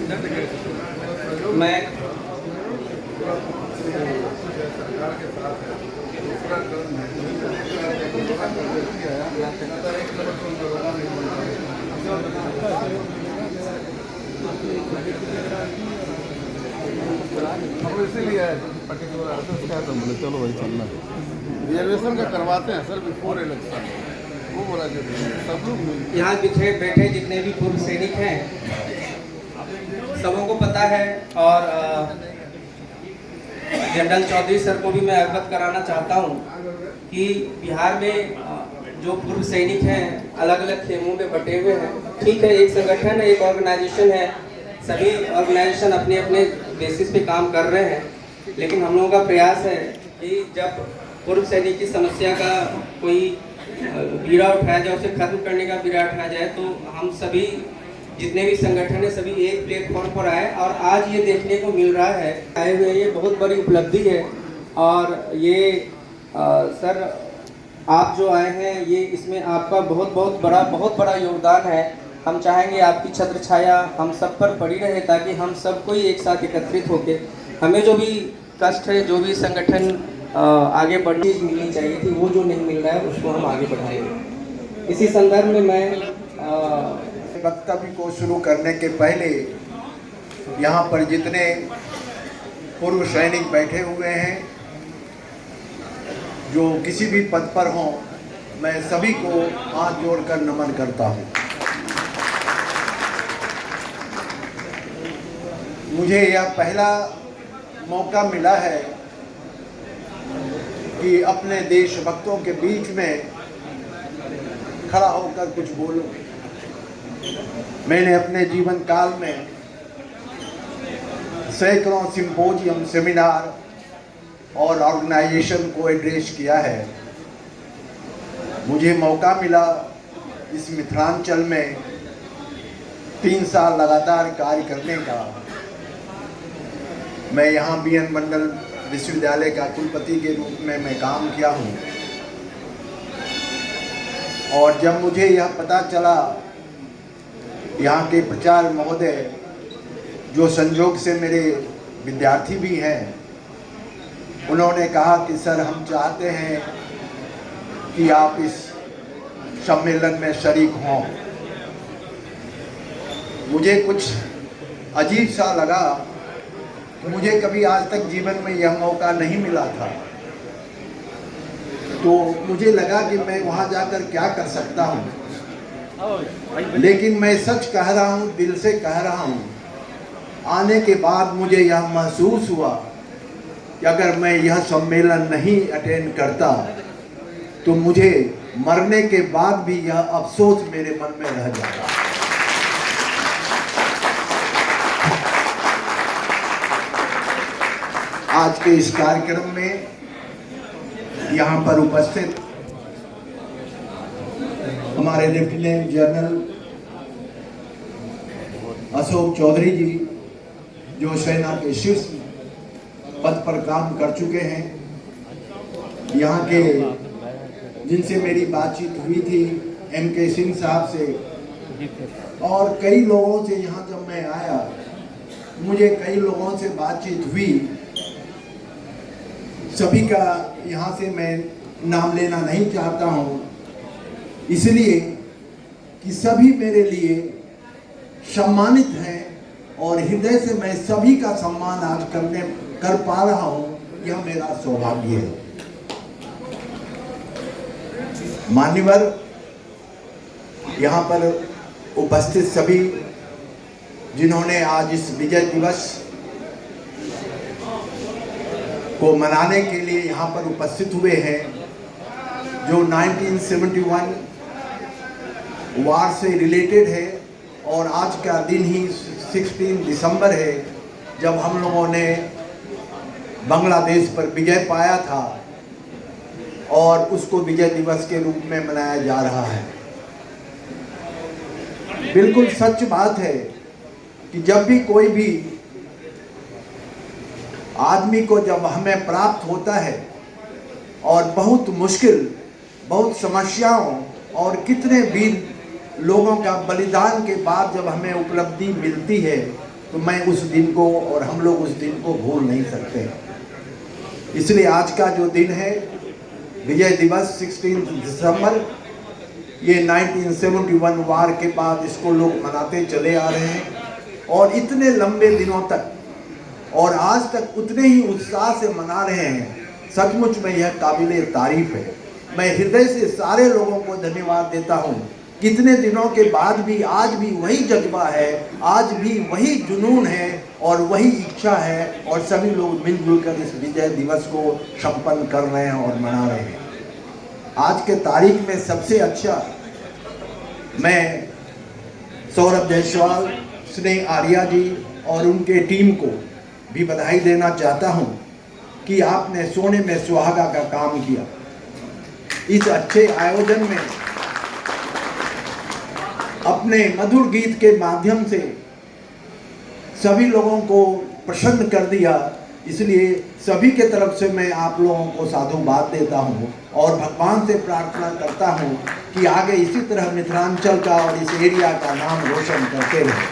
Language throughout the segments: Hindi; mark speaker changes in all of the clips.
Speaker 1: मैं
Speaker 2: इसीलिए पर्टिकुलर एड्रेस क्या है तो बोले चलो वही चलना है। रिजर्वेशन का करवाते हैं सर बिफोर इलेक्शन। वो बोला कि सब लोग
Speaker 1: यहाँ बैठे जितने भी पूर्व सैनिक हैं सबों को पता है, और जनरल चौधरी सर को भी मैं अवगत कराना चाहता हूँ कि बिहार में जो पूर्व सैनिक हैं अलग अलग खेमों में बटे हुए हैं। ठीक है, एक संगठन है, एक ऑर्गेनाइजेशन है, सभी ऑर्गेनाइजेशन अपने अपने बेसिस पे काम कर रहे हैं, लेकिन हम लोगों का प्रयास है कि जब पूर्व सैनिक की समस्या का कोई बीड़ा उठाया जाए, उसे खत्म करने का बीड़ा उठाया जाए, तो हम सभी जितने भी संगठन है सभी एक प्लेटफॉर्म पर आए, और आज ये देखने को मिल रहा है आए हुए, ये बहुत बड़ी उपलब्धि है। और ये सर आप जो आए हैं, ये इसमें आपका बहुत बड़ा योगदान है। हम चाहेंगे आपकी छत्र छाया हम सब पर पड़ी रहे, ताकि हम सब कोई एक साथ एकत्रित होकर हमें जो भी कष्ट है, जो भी संगठन आगे बढ़ने की मिलनी चाहिए थी, वो जो नहीं मिल रहा है उसको हम आगे बढ़ाएंगे। इसी संदर्भ में मैं
Speaker 3: वक्तव्य को शुरू करने के पहले यहाँ पर जितने पूर्व सैनिक बैठे हुए हैं जो किसी भी पद पर हों, मैं सभी को हाथ जोड़कर नमन करता हूँ। मुझे यह पहला मौका मिला है कि अपने देशभक्तों के बीच में खड़ा होकर कुछ बोलूं। मैंने अपने जीवन काल में सैकड़ों सिंपोजियम, सेमिनार और ऑर्गेनाइजेशन को एड्रेस किया है। मुझे मौका मिला इस मिथिलांचल में 3 साल लगातार कार्य करने का। मैं यहाँ BN मंडल विश्वविद्यालय का कुलपति के रूप में मैं काम किया हूँ, और जब मुझे यह पता चला, यहाँ के प्राचार्य महोदय जो संजोग से मेरे विद्यार्थी भी हैं, उन्होंने कहा कि सर हम चाहते हैं कि आप इस सम्मेलन में शरीक हों। मुझे कुछ अजीब सा लगा, मुझे कभी आज तक जीवन में यह मौका नहीं मिला था, तो मुझे लगा कि मैं वहाँ जाकर क्या कर सकता हूँ। लेकिन मैं सच कह रहा हूँ, दिल से कह रहा हूँ, आने के बाद मुझे यह महसूस हुआ कि अगर मैं यह सम्मेलन नहीं अटेंड करता तो मुझे मरने के बाद भी यह अफसोस मेरे मन में रह जाता। आज के इस कार्यक्रम में यहाँ पर उपस्थित हमारे लेफ्टिनेंट जनरल अशोक चौधरी जी, जो सेना के शीर्ष पद पर काम कर चुके हैं, यहाँ के जिनसे मेरी बातचीत हुई थी, MK सिंह साहब से, और कई लोगों से यहाँ जब मैं आया, मुझे कई लोगों से बातचीत हुई। सभी का यहाँ से मैं नाम लेना नहीं चाहता हूँ, इसलिए कि सभी मेरे लिए सम्मानित हैं, और हृदय से मैं सभी का सम्मान आज कर पा रहा हूँ। यह मेरा सौभाग्य है। मान्यवर, यहाँ पर उपस्थित सभी जिन्होंने आज इस विजय दिवस को मनाने के लिए यहाँ पर उपस्थित हुए हैं, जो 1971 वार से रिलेटेड है, और आज का दिन ही 16 दिसंबर है, जब हम लोगों ने बांग्लादेश पर विजय पाया था, और उसको विजय दिवस के रूप में मनाया जा रहा है। बिल्कुल सच बात है कि जब भी कोई भी आदमी को जब हमें प्राप्त होता है, और बहुत मुश्किल, बहुत समस्याओं और कितने वीर लोगों का बलिदान के बाद जब हमें उपलब्धि मिलती है, तो मैं उस दिन को और हम लोग उस दिन को भूल नहीं सकते। इसलिए आज का जो दिन है विजय दिवस 16 दिसंबर, ये 1971 वार के बाद इसको लोग मनाते चले आ रहे हैं और इतने लंबे दिनों तक और आज तक उतने ही उत्साह से मना रहे हैं। सचमुच में यह काबिले तारीफ है। मैं हृदय से सारे लोगों को धन्यवाद देता हूँ। कितने दिनों के बाद भी आज भी वही जज्बा है, आज भी वही जुनून है और वही इच्छा है और सभी लोग मिलजुल कर इस विजय दिवस को संपन्न कर रहे हैं और मना रहे हैं। आज के तारीख में सबसे अच्छा मैं सौरभ जायसवाल, स्नेह आर्या जी और उनके टीम को भी बधाई देना चाहता हूं कि आपने सोने में सुहागा का काम किया। इस अच्छे आयोजन में अपने मधुर गीत के माध्यम से सभी लोगों को प्रसन्न कर दिया। इसलिए सभी के तरफ से मैं आप लोगों को साधुवाद देता हूं और भगवान से प्रार्थना करता हूं कि आगे इसी तरह मिथिलांचल का और इस एरिया का नाम रोशन करते रहें।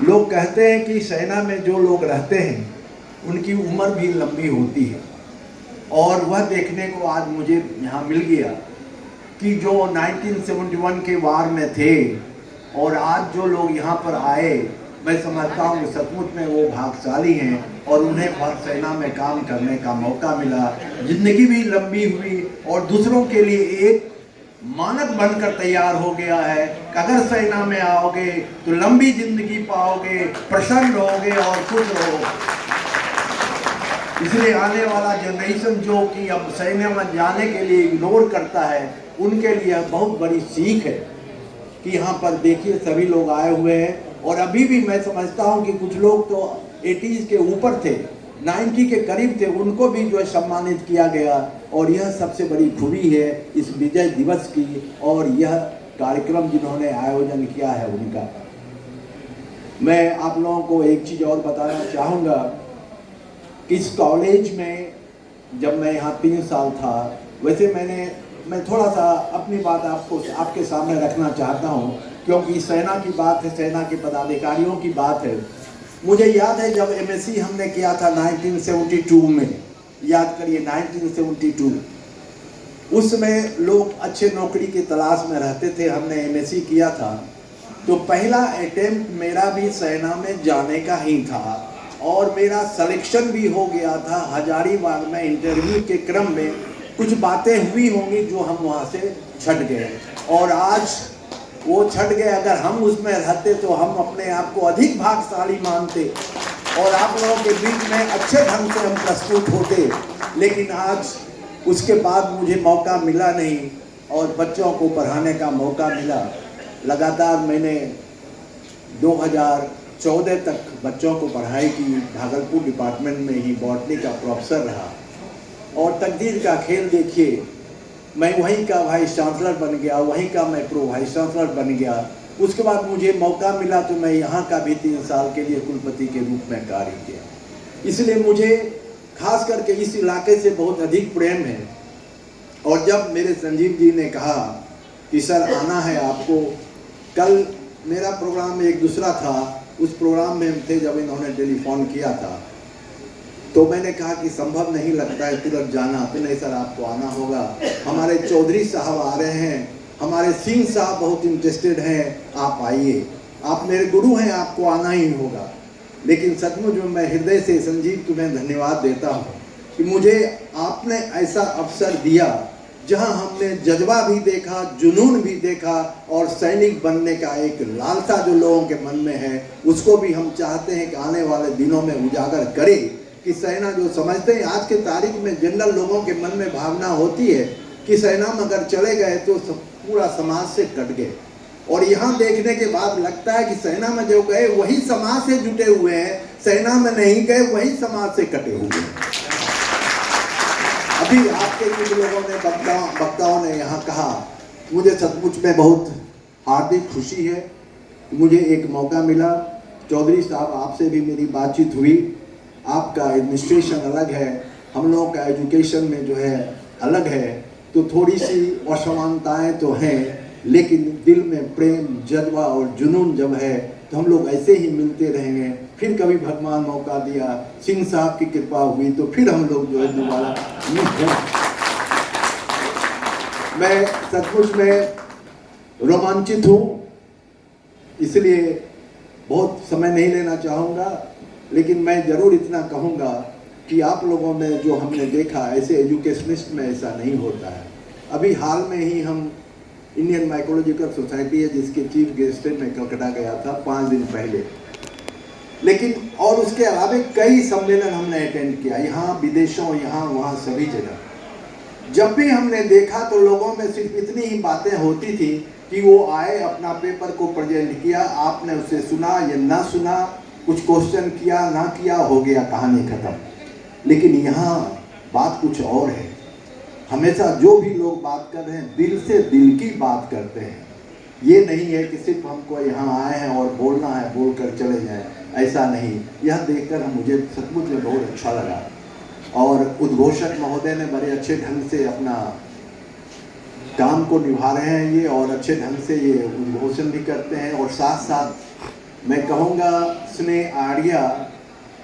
Speaker 3: लोग कहते हैं कि सेना में जो लोग रहते हैं उनकी उम्र भी लंबी होती है और वह देखने को आज मुझे यहाँ मिल गया कि जो 1971 के वार में थे और आज जो लोग यहाँ पर आए, मैं समझता हूँ कि सचमुच में वो भाग्यशाली हैं और उन्हें सेना में काम करने का मौका मिला। जिंदगी भी लंबी हुई और दूसरों के लिए एक मानक बनकर तैयार हो गया है कि अगर सेना में आओगे तो लंबी जिंदगी पाओगे, प्रसन्न रहोगे और खुश रहोगे। इसलिए आने वाला जनरेशन जो कि अब सेना में जाने के लिए इग्नोर करता है, उनके लिए बहुत बड़ी सीख है कि यहाँ पर देखिए सभी लोग आए हुए हैं और अभी भी मैं समझता हूँ कि कुछ लोग तो 80s के ऊपर थे, 90 के करीब थे, उनको भी जो है सम्मानित किया गया और यह सबसे बड़ी खूबी है इस विजय दिवस की और यह कार्यक्रम जिन्होंने आयोजन किया है उनका। मैं आप लोगों को एक चीज़ और बताना चाहूँगा कि इस कॉलेज में जब मैं यहाँ 3 साल था, वैसे मैं थोड़ा सा अपनी बात आपके सामने रखना चाहता हूँ क्योंकि सेना की बात है, सेना के पदाधिकारियों की बात है। मुझे याद है जब MSc हमने किया था 1972 में, याद करिए 1972, उस समय लोग अच्छे नौकरी की तलाश में रहते थे। हमने MSc किया था तो पहला अटेम्प्ट मेरा भी सेना में जाने का ही था और मेरा सिलेक्शन भी हो गया था। हजारीबाग में इंटरव्यू के क्रम में कुछ बातें हुई होंगी जो हम वहाँ से छट गए और आज वो छट गए। अगर हम उसमें रहते तो हम अपने आप को अधिक भाग्यशाली मानते और आप लोगों के बीच में अच्छे ढंग से हम प्रस्तुत होते, लेकिन आज उसके बाद मुझे मौका मिला नहीं और बच्चों को पढ़ाने का मौका मिला। लगातार मैंने 2014 तक बच्चों को पढ़ाई की, भागलपुर डिपार्टमेंट में ही बॉटनी का प्रोफेसर रहा और तकदीर का खेल देखिए, मैं वहीं का वाइस चांसलर बन गया, वहीं का मैं प्रो वाइस चांसलर बन गया। उसके बाद मुझे मौका मिला तो मैं यहाँ का भी 3 साल के लिए कुलपति के रूप में कार्य किया। इसलिए मुझे खास करके इस इलाके से बहुत अधिक प्रेम है। और जब मेरे संजीव जी ने कहा कि सर आना है आपको, कल मेरा प्रोग्राम एक दूसरा था, उस प्रोग्राम में हम थे जब इन्होंने टेलीफोन किया था तो मैंने कहा कि संभव नहीं लगता है तुरंत जाना। तो नहीं सर आपको आना होगा, हमारे चौधरी साहब आ रहे हैं, हमारे सिंह साहब बहुत इंटरेस्टेड हैं, आप आइए, आप मेरे गुरु हैं, आपको आना ही होगा। लेकिन सचमुच में मैं हृदय से संजीव तुम्हें धन्यवाद देता हूँ कि मुझे आपने ऐसा अवसर दिया जहाँ हमने जज्बा भी देखा, जुनून भी देखा और सैनिक बनने का एक लालसा जो लोगों के मन में है उसको भी हम चाहते हैं कि आने वाले दिनों में उजागर करें कि सेना जो समझते हैं आज के तारीख में जनरल लोगों के मन में भावना होती है कि सेना में अगर चले गए तो पूरा समाज से कट गए और यहाँ देखने के बाद लगता है कि सेना में जो गए वही समाज से जुटे हुए हैं, सेना में नहीं गए वही समाज से कटे हुए हैं। अभी आपके कुछ लोगों ने वक्ताओं ने यहाँ कहा, मुझे सचमुच में बहुत हार्दिक खुशी है, मुझे एक मौका मिला। चौधरी साहब आपसे भी मेरी बातचीत हुई, आपका एडमिनिस्ट्रेशन अलग है, हम लोगों का एजुकेशन में जो है अलग है, तो थोड़ी सी असमानताएं तो हैं, लेकिन दिल में प्रेम, जज्बा और जुनून जब है तो हम लोग ऐसे ही मिलते रहेंगे। फिर कभी भगवान मौका दिया, सिंह साहब की कृपा हुई तो फिर हम लोग जो है दोबारा मिलते हैं। मैं सचमुच में रोमांचित हूँ, इसलिए बहुत समय नहीं लेना चाहूँगा, लेकिन मैं ज़रूर इतना कहूँगा कि आप लोगों में जो हमने देखा, ऐसे एजुकेशनिस्ट में ऐसा नहीं होता है। अभी हाल में ही हम इंडियन माइकोलॉजिकल सोसाइटी है जिसके चीफ गेस्ट है, मैं कलकत्ता गया था 5 दिन पहले, लेकिन और उसके अलावा कई सम्मेलन हमने अटेंड किया, यहाँ विदेशों, यहाँ वहाँ सभी जगह। जब भी हमने देखा तो लोगों में सिर्फ इतनी ही बातें होती थी कि वो आए, अपना पेपर को प्रेजेंट किया, आपने उसे सुना या ना सुना, कुछ क्वेश्चन किया ना किया, हो गया, कहानी खत्म। लेकिन यहाँ बात कुछ और है। हमेशा जो भी लोग बात कर रहे हैं दिल से दिल की बात करते हैं। ये नहीं है कि सिर्फ हमको यहाँ आए हैं और बोलना है, बोलकर चले जाएं, ऐसा नहीं। यह देखकर मुझे सचमुच में बहुत अच्छा लगा और उद्घोषक महोदय ने बड़े अच्छे ढंग से अपना काम को निभा रहे हैं ये, और अच्छे ढंग से ये उद्घोषण भी करते हैं। और साथ साथ मैं कहूँगा स्नेह Arya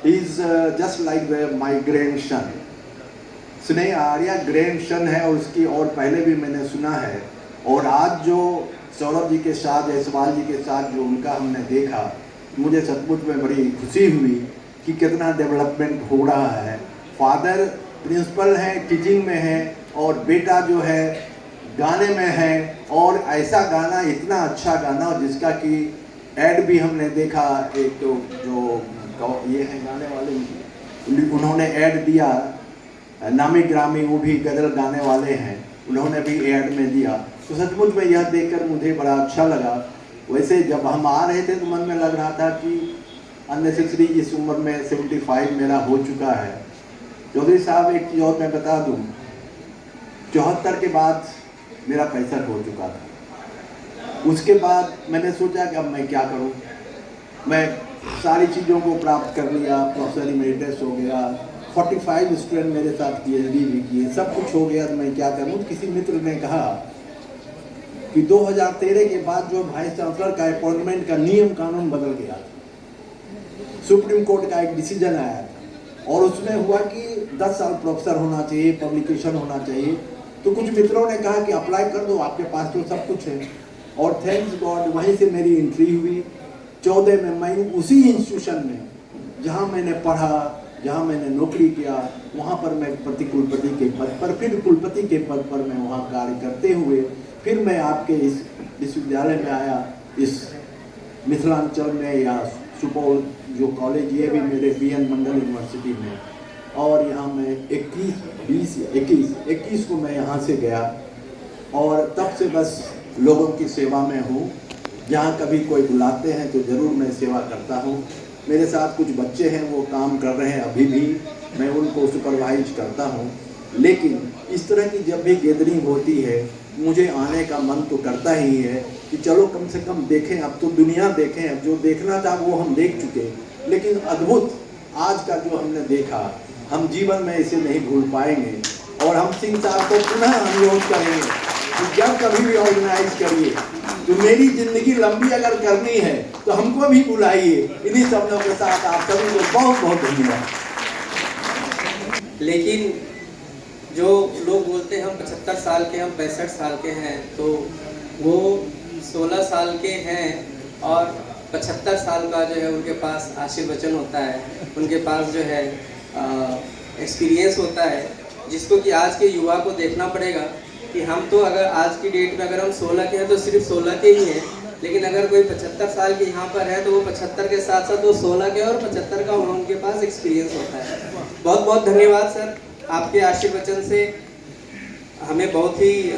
Speaker 3: is just like my grandson. स्नेह आर्या ग्रैंडसन है और उसकी और पहले भी मैंने सुना है। और आज जो सौरभ जी के साथ, जयसवाल जी के साथ जो उनका हमने देखा, मुझे सचमुच में बड़ी खुशी हुई कि कितना डेवलपमेंट हो रहा है। फादर प्रिंसिपल हैं, टीचिंग में हैं, और बेटा जो है गाने में है, और ऐसा गाना, इतना अच्छा गाना जिसका कि ऐड भी हमने देखा। एक तो जो ये हैं गाने वाले, उन्होंने ऐड दिया, नामी ग्रामी, वो भी गजल गाने वाले हैं, उन्होंने भी ऐड में दिया। तो सचमुच में यह देखकर मुझे बड़ा अच्छा लगा। वैसे जब हम आ रहे थे तो मन में लग रहा था कि अननेसेसरी इस उम्र में 75 मेरा हो चुका है। चौधरी साहब, एक चीज़ और मैं बता दूं, 74 के बाद मेरा 65 हो चुका था। उसके बाद मैंने सोचा कि अब मैं क्या करूं। मैं सारी चीज़ों को प्राप्त कर लिया, प्रोफेसर इमेरिटस हो गया, 45 स्टूडेंट मेरे साथ PhD भी किए, सब कुछ हो गया, तो मैं क्या करूं। किसी मित्र ने कहा कि 2013 के बाद जो वाइस चांसलर का अपॉइंटमेंट का नियम कानून बदल गया, सुप्रीम कोर्ट का एक डिसीजन आया था, और उसमें हुआ कि 10 साल प्रोफेसर होना चाहिए, पब्लिकेशन होना चाहिए। तो कुछ मित्रों ने कहा कि अप्लाई कर दो, आपके पास तो सब कुछ है। और थैंक्स गॉड वहीं से मेरी एंट्री हुई। 14 में मैं उसी इंस्टीट्यूशन में जहाँ मैंने पढ़ा, जहाँ मैंने नौकरी किया, वहाँ पर मैं प्रतिकुलपति के पद पर, फिर कुलपति के पद पर मैं वहाँ कार्य करते हुए फिर मैं आपके इस विश्वविद्यालय में आया, इस मिथिलांचल में, या सुपौल जो कॉलेज, ये भी मेरे BN मंडल यूनिवर्सिटी में। और यहाँ मैं 21 को मैं यहाँ से गया, और तब से बस लोगों की सेवा में हूँ। जहाँ कभी कोई बुलाते हैं तो ज़रूर मैं सेवा करता हूँ। मेरे साथ कुछ बच्चे हैं, वो काम कर रहे हैं अभी भी, मैं उनको सुपरवाइज करता हूँ। लेकिन इस तरह की जब भी गैदरिंग होती है, मुझे आने का मन तो करता ही है कि चलो कम से कम देखें, अब तो दुनिया देखें, अब जो देखना था वो हम देख चुके, लेकिन अद्भुत आज का जो हमने देखा, हम जीवन में इसे नहीं भूल पाएंगे। और हम सिंह साहब को पुनः अनुरोध करेंगे कि जब कभी भी ऑर्गेनाइज करिए तो मेरी जिंदगी लंबी अगर करनी है तो हमको भी बुलाइए। इन्हीं शब्दों के साथ आप सभी को बहुत बहुत धन्यवाद।
Speaker 1: लेकिन जो लोग बोलते हैं हम 75 साल के, हम 65 साल के हैं, तो वो 16 साल के हैं और 75 साल का जो है उनके पास आशीर्वचन होता है, उनके पास जो है एक्सपीरियंस होता है, जिसको कि आज के युवा को देखना पड़ेगा कि हम तो अगर आज की डेट में अगर हम 16 के हैं तो सिर्फ 16 के ही हैं, लेकिन अगर कोई 75 साल के यहाँ पर है तो वो 75 के साथ साथ वो 16 के और 75 का उनके पास एक्सपीरियंस होता है। बहुत बहुत धन्यवाद सर, आपके आशीर्वचन से हमें बहुत ही